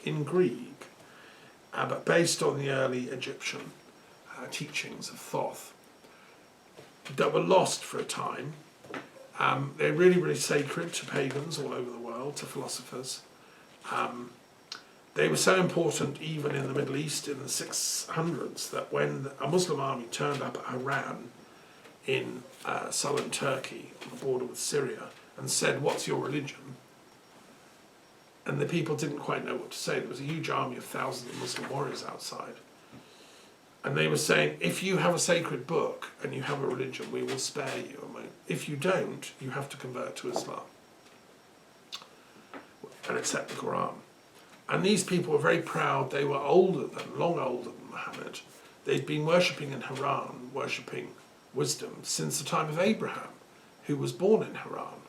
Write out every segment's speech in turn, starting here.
in Greek, but based on the early Egyptian teachings of Thoth that were lost for a time. They're really, really sacred to pagans all over the world, to philosophers. They were so important even in the Middle East in the 600s that when a Muslim army turned up at Haran in southern Turkey on the border with Syria and said, "What's your religion?" and the people didn't quite know what to say. There was a huge army of thousands of Muslim warriors outside. And they were saying, if you have a sacred book and you have a religion, we will spare you. If you don't, you have to convert to Islam and accept the Quran. And these people were very proud. They were long older than Muhammad. They'd been worshipping in Haran, worshipping wisdom, since the time of Abraham, who was born in Haran.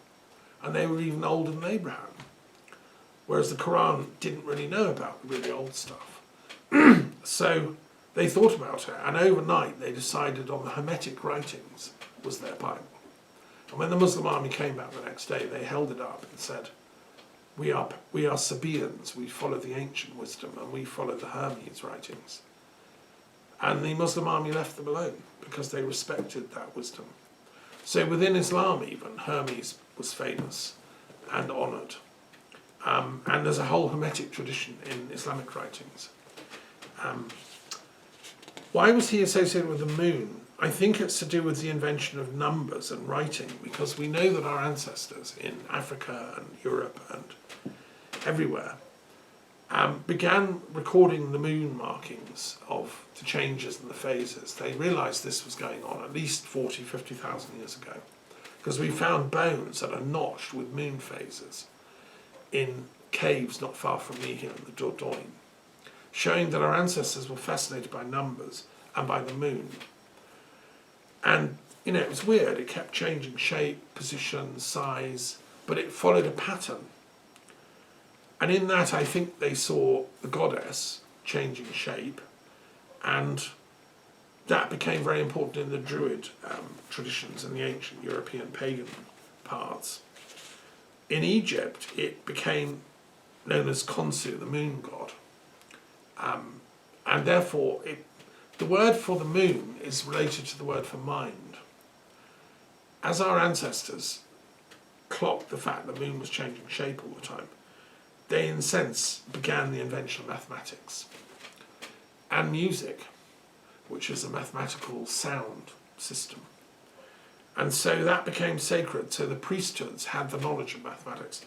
And they were even older than Abraham. Whereas the Quran didn't really know about the really old stuff. So they thought about it, and overnight they decided on the Hermetic writings was their Bible. And when the Muslim army came back the next day, they held it up and said, we are Sabaeans, we follow the ancient wisdom, and we follow the Hermes writings. And the Muslim army left them alone, because they respected that wisdom. So within Islam even, Hermes was famous and honoured. And there's a whole Hermetic tradition in Islamic writings. Why was he associated with the moon? I think it's to do with the invention of numbers and writing, because we know that our ancestors in Africa and Europe and everywhere began recording the moon markings of the changes and the phases. They realised this was going on at least 40, 50,000 years ago, because we found bones that are notched with moon phases in caves not far from me here in the Dordogne, showing that our ancestors were fascinated by numbers and by the moon. And, you know, it was weird. It kept changing shape, position, size, but it followed a pattern. And in that, I think they saw the goddess changing shape, and that became very important in the Druid traditions and the ancient European pagan parts. In Egypt, it became known as Khonsu, the moon god. And therefore, the word for the moon is related to the word for mind. As our ancestors clocked the fact the moon was changing shape all the time, they in a sense began the invention of mathematics and music, which is a mathematical sound system. And so that became sacred, so the priesthoods had the knowledge of mathematics.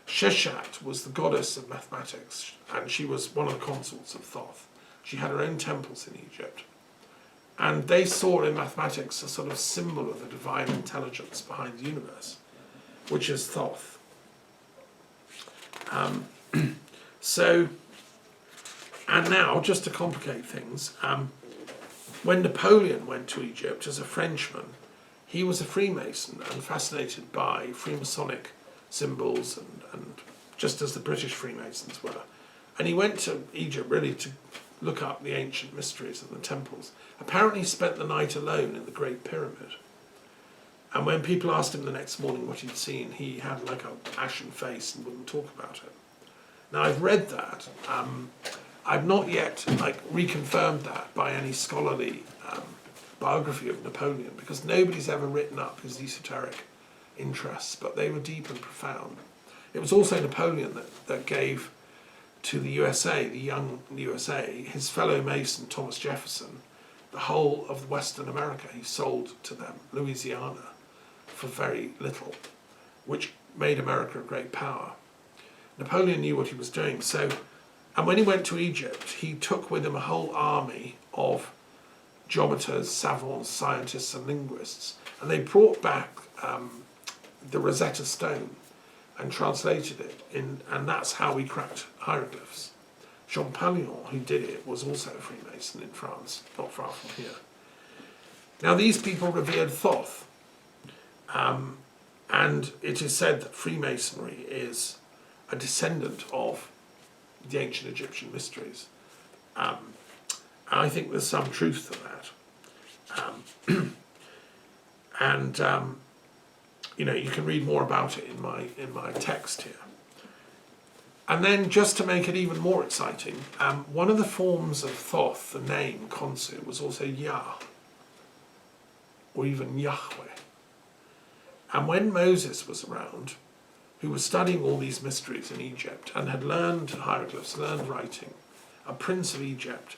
Sheshat was the goddess of mathematics, and she was one of the consorts of Thoth. She had her own temples in Egypt. And they saw in mathematics a sort of symbol of the divine intelligence behind the universe, which is Thoth. And now, just to complicate things, when Napoleon went to Egypt as a Frenchman, he was a Freemason and fascinated by Freemasonic symbols, and just as the British Freemasons were. And he went to Egypt really to look up the ancient mysteries of the temples. Apparently he spent the night alone in the Great Pyramid. And when people asked him the next morning what he'd seen, he had like an ashen face and wouldn't talk about it. Now I've read that. I've not yet reconfirmed that by any scholarly biography of Napoleon, because nobody's ever written up his esoteric interests, but they were deep and profound. It was also Napoleon that gave to the USA, the young USA, his fellow Mason Thomas Jefferson, the whole of Western America. He sold to them Louisiana for very little, which made America a great power. Napoleon knew what he was doing. And when he went to Egypt, he took with him a whole army of geometers, savants, scientists and linguists, and they brought back the Rosetta Stone and translated it, and that's how we cracked hieroglyphs. Jean Pallion, who did it, was also a Freemason in France, not far from here. Now these people revered Thoth, and it is said that Freemasonry is a descendant of the ancient Egyptian mysteries. I think there's some truth to that. You know, you can read more about it in my text here. And then, just to make it even more exciting, one of the forms of Thoth, the name Khonsu, was also Yah, or even Yahweh. And when Moses was around, who was studying all these mysteries in Egypt and had learned hieroglyphs, learned writing, a prince of Egypt,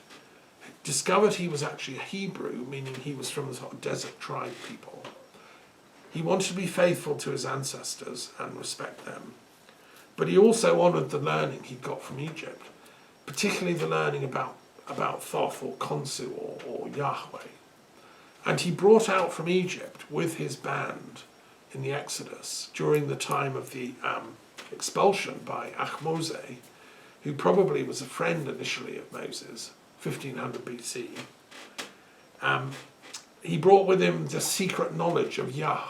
discovered he was actually a Hebrew, meaning he was from the sort of desert tribe people. He wanted to be faithful to his ancestors and respect them. But he also honoured the learning he got from Egypt, particularly the learning about Thoth or Khonsu or Yahweh. And he brought out from Egypt with his band in the Exodus during the time of the expulsion by Ahmose, who probably was a friend initially of Moses, 1500 BC. He brought with him the secret knowledge of Yah,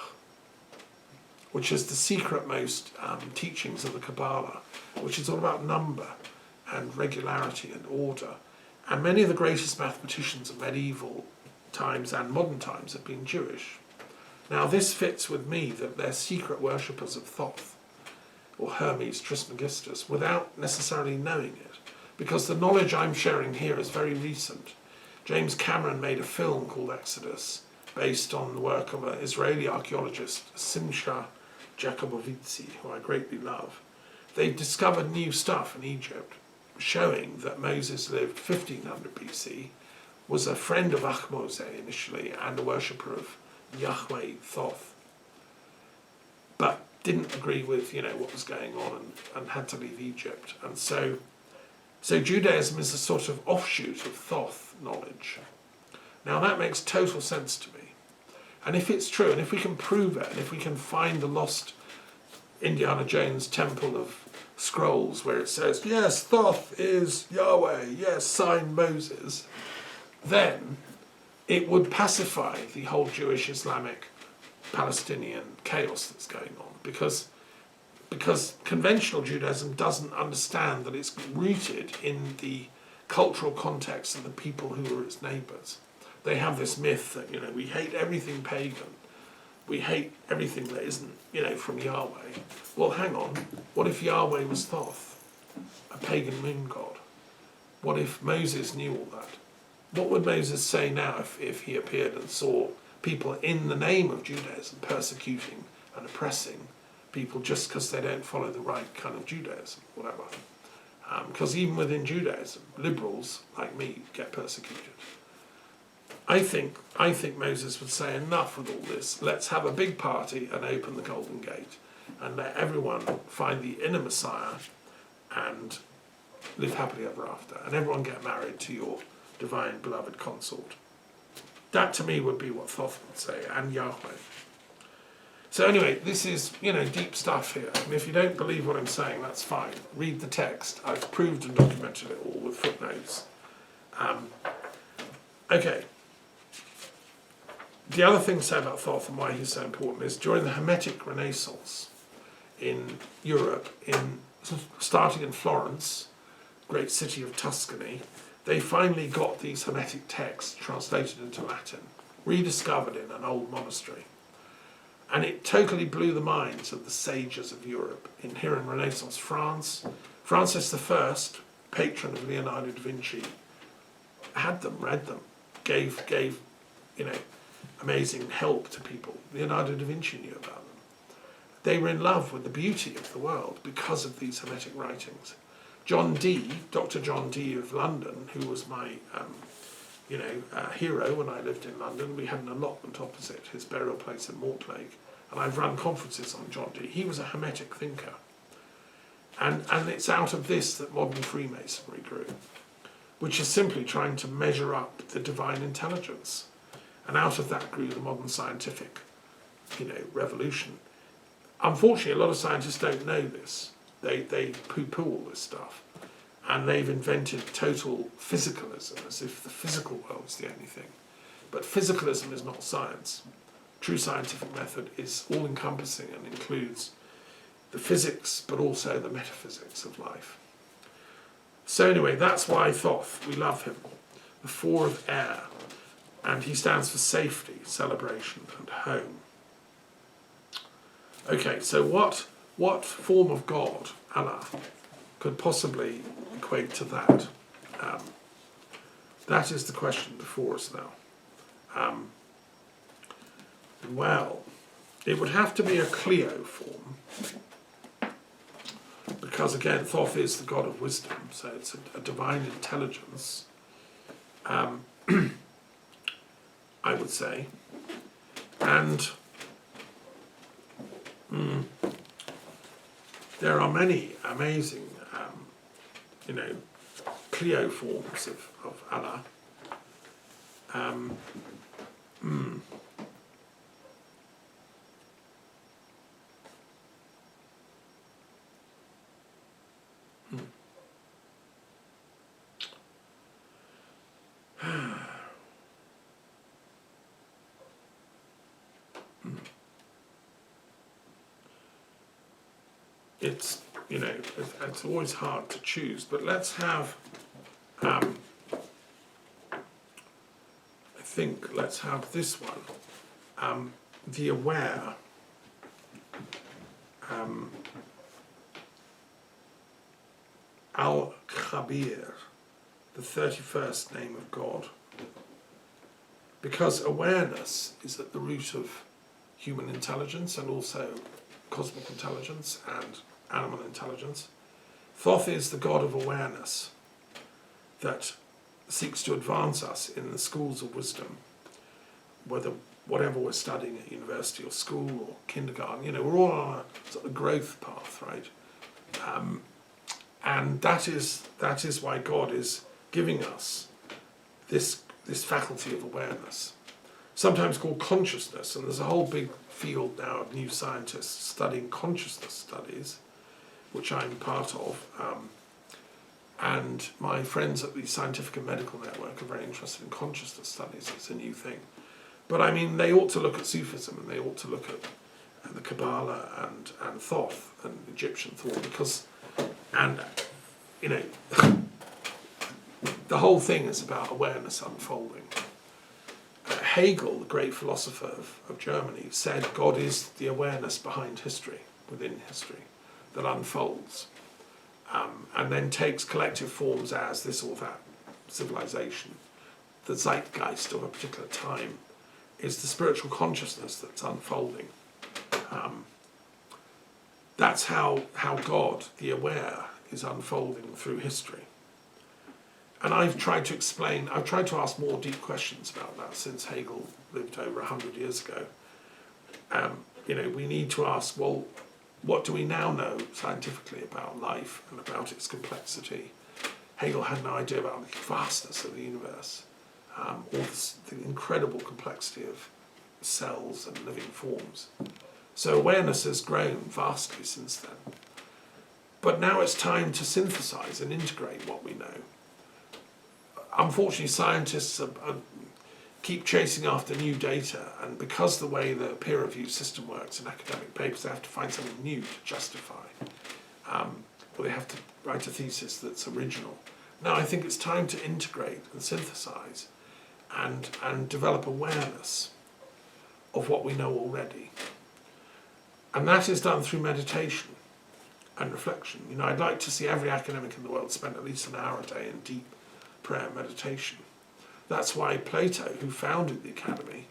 which is the secret-most teachings of the Qabalah, which is all about number and regularity and order. And many of the greatest mathematicians of medieval times and modern times have been Jewish. Now this fits with me, that they're secret worshippers of Thoth, or Hermes Trismegistus, without necessarily knowing it, because the knowledge I'm sharing here is very recent. James Cameron made a film called Exodus, based on the work of an Israeli archaeologist, Simcha Jakubowicz, who I greatly love. They've discovered new stuff in Egypt, showing that Moses lived 1500 BC, was a friend of Ahmose initially, and a worshipper of Yahweh Thoth, but didn't agree with what was going on and had to leave Egypt. And so Judaism is a sort of offshoot of Thoth knowledge. Now that makes total sense to me. And if it's true, and if we can prove it, and if we can find the lost Indiana Jones temple of scrolls where it says, yes, Thoth is Yahweh, yes, signed Moses, then it would pacify the whole Jewish, Islamic, Palestinian chaos that's going on. Because conventional Judaism doesn't understand that it's rooted in the cultural context of the people who are its neighbours. They have this myth that, we hate everything pagan. We hate everything that isn't, from Yahweh. Well, hang on. What if Yahweh was Thoth, a pagan moon god? What if Moses knew all that? What would Moses say now if he appeared and saw people in the name of Judaism persecuting and oppressing people just because they don't follow the right kind of Judaism, whatever? Because even within Judaism, liberals like me get persecuted. I think Moses would say, enough with all this. Let's have a big party and open the Golden Gate and let everyone find the inner Messiah and live happily ever after. And everyone get married to your divine beloved consort. That to me would be what Thoth would say, and Yahweh. So anyway, this is, deep stuff here. And if you don't believe what I'm saying, that's fine. Read the text. I've proved and documented it all with footnotes. Okay. The other thing to say about Thoth and why he's so important is during the Hermetic Renaissance in Europe, starting in Florence, great city of Tuscany, they finally got these Hermetic texts translated into Latin, rediscovered in an old monastery. And it totally blew the minds of the sages of Europe. Here in Renaissance France, Francis I, patron of Leonardo da Vinci, had them, read them, gave amazing help to people. Leonardo da Vinci knew about them. They were in love with the beauty of the world because of these Hermetic writings. Dr John Dee of London, who was my hero when I lived in London, we had an allotment opposite his burial place in Mortlake, and I've run conferences on John Dee. He was a Hermetic thinker. And it's out of this that modern Freemasonry grew, which is simply trying to measure up the divine intelligence. And out of that grew the modern scientific, revolution. Unfortunately, a lot of scientists don't know this. They poo-poo all this stuff. And they've invented total physicalism, as if the physical world's the only thing. But physicalism is not science. True scientific method is all-encompassing and includes the physics, but also the metaphysics of life. So anyway, that's why Thoth, we love him. The four of air. And he stands for safety, celebration, and home. Okay, so what form of God, Allah, could possibly equate to that. That is the question before us now. Well, it would have to be a Clio form, because again, Thoth is the god of wisdom, so it's a divine intelligence, I would say. And there are many amazing, Clio forms of Allah. It's, it's always hard to choose, but let's have, let's have this one, the aware, Al-Khabir, the 31st name of God, because awareness is at the root of human intelligence and also cosmic intelligence and animal intelligence. Thoth is the god of awareness that seeks to advance us in the schools of wisdom, whatever we're studying at university or school or kindergarten. We're all on a sort of growth path, right? And that is why God is giving us this faculty of awareness, sometimes called consciousness, and there's a whole big field now of new scientists studying consciousness studies, which I'm part of, and my friends at the Scientific and Medical Network are very interested in consciousness studies. It's a new thing. But I mean, they ought to look at Sufism, and they ought to look at the Qabalah and Thoth and Egyptian thought, because, the whole thing is about awareness unfolding. Hegel, the great philosopher of Germany, said God is the awareness behind history, within history, that unfolds, and then takes collective forms as this or that civilization. The zeitgeist of a particular time is the spiritual consciousness that's unfolding. That's how God, the aware, is unfolding through history. And I've tried to ask more deep questions about that since Hegel lived over 100 years ago. We need to ask, well, what do we now know scientifically about life and about its complexity? Hegel had no idea about the vastness of the universe, the incredible complexity of cells and living forms. So awareness has grown vastly since then. But now it's time to synthesize and integrate what we know. Unfortunately, scientists keep chasing after new data, and because the way the peer review system works in academic papers, they have to find something new to justify. Or they have to write a thesis that's original. Now I think it's time to integrate and synthesize and develop awareness of what we know already. And that is done through meditation and reflection. I'd like to see every academic in the world spend at least an hour a day in deep prayer and meditation. That's why Plato, who founded the academy,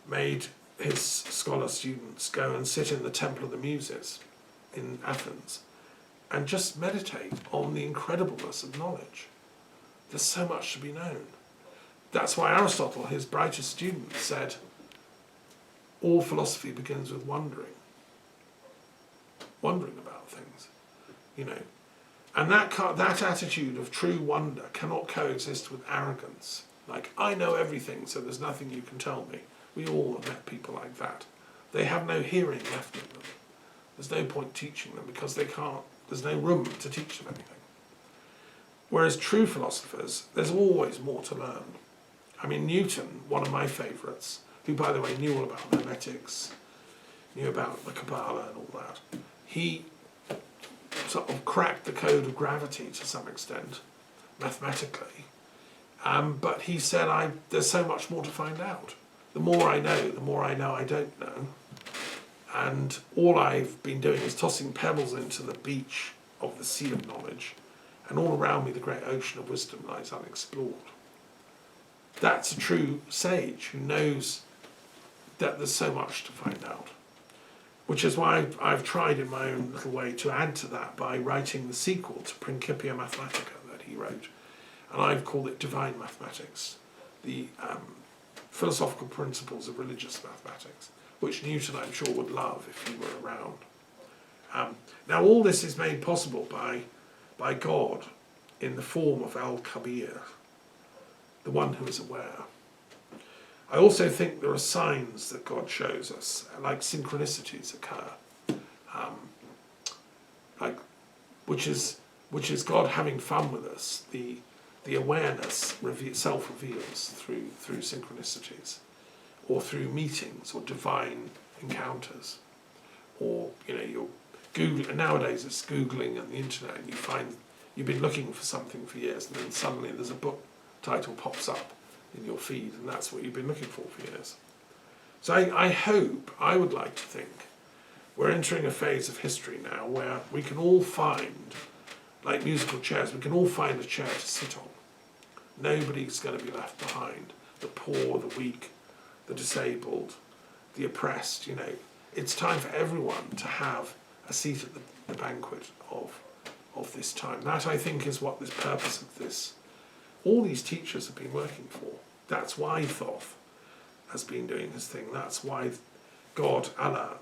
made his scholar students go and sit in the Temple of the Muses in Athens and just meditate on the incredibleness of knowledge. There's so much to be known. That's why Aristotle, his brightest student, said, all philosophy begins with wondering about things, And that attitude of true wonder cannot coexist with arrogance. Like, I know everything, so there's nothing you can tell me. We all have met people like that. They have no hearing left in them. There's no point teaching them because there's no room to teach them anything. Whereas true philosophers, there's always more to learn. I mean, Newton, one of my favourites, who, by the way, knew all about hermetics, knew about the Qabalah and all that, he sort of cracked the code of gravity to some extent, mathematically. But he said, there's so much more to find out. The more I know I don't know. And all I've been doing is tossing pebbles into the beach of the sea of knowledge, and all around me the great ocean of wisdom lies unexplored. That's a true sage who knows that there's so much to find out. Which is why I've tried in my own little way to add to that by writing the sequel to Principia Mathematica that he wrote. And I've called it Divine Mathematics, the philosophical principles of religious mathematics, which Newton, I'm sure, would love if he were around. Now, all this is made possible by God in the form of Al-Khabir, the one who is aware. I also think there are signs that God shows us, like synchronicities occur, which is God having fun with us. The awareness self-reveals through synchronicities, or through meetings or divine encounters, or you're Googling. Nowadays it's Googling and the internet, and you find you've been looking for something for years, and then suddenly there's a book title pops up in your feed, and that's what you've been looking for years. So I would like to think we're entering a phase of history now where we can all find, like musical chairs, we can all find a chair to sit on. Nobody's going to be left behind. The poor, the weak, the disabled, the oppressed, It's time for everyone to have a seat at the banquet of this time. That, I think, is what this purpose of this. All these teachers have been working for. That's why Thoth has been doing his thing. That's why God, Allah,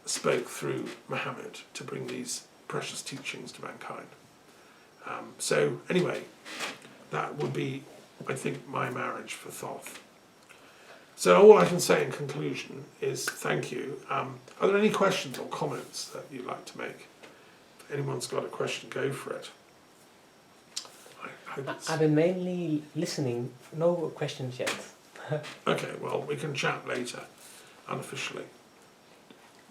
spoke through Muhammad to bring these precious teachings to mankind. So anyway, that would be, I think, my marriage for Thoth. So all I can say in conclusion is thank you. Are there any questions or comments that you'd like to make? If anyone's got a question, go for it. I've been mainly listening, no questions yet. Okay, well, we can chat later, unofficially.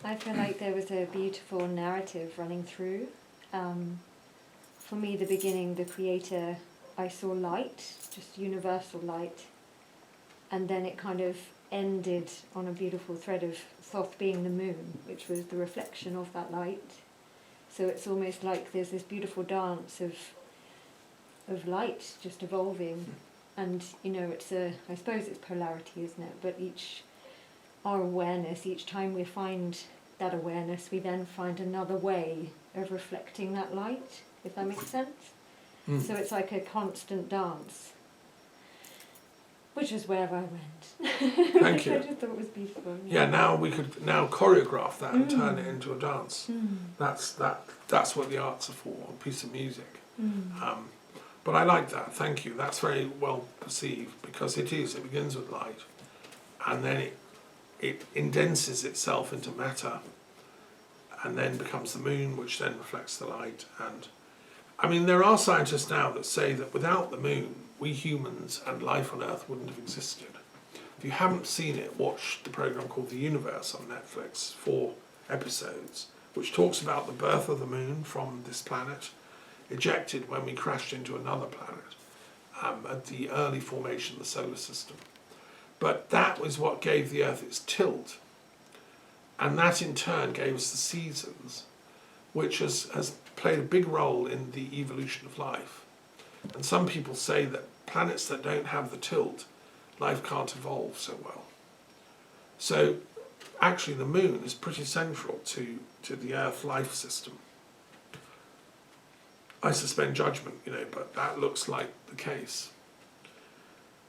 I feel like there was a beautiful narrative running through. For me, the beginning, the creator, I saw light, just universal light. And then it kind of ended on a beautiful thread of Thoth being the moon, which was the reflection of that light. So it's almost like there's this beautiful dance of light just evolving, and it's I suppose it's polarity, isn't it? But our awareness, each time we find that awareness, we then find another way of reflecting that light, if that makes sense. So it's like a constant dance, which is where I went. Thank you. I just thought it was beautiful. Yeah, now we could choreograph that and turn it into a dance. That's what the arts are for, a piece of music. But I like that, thank you. That's very well perceived, because it begins with light, and then it indenses itself into matter, and then becomes the moon, which then reflects the light. And I mean, there are scientists now that say that without the moon, we humans and life on Earth wouldn't have existed. If you haven't seen it, watch the program called The Universe on Netflix, 4 episodes, which talks about the birth of the moon from this planet, ejected when we crashed into another planet at the early formation of the solar system. But that was what gave the Earth its tilt. And that in turn gave us the seasons, which has played a big role in the evolution of life. And some people say that planets that don't have the tilt, life can't evolve so well. So actually the moon is pretty central to the Earth life system. I suspend judgment, but that looks like the case.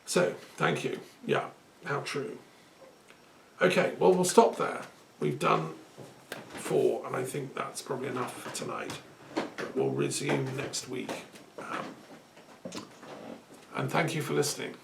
So, thank you. Yeah, how true. Okay, well, we'll stop there. We've done 4, and I think that's probably enough for tonight. But we'll resume next week. And thank you for listening.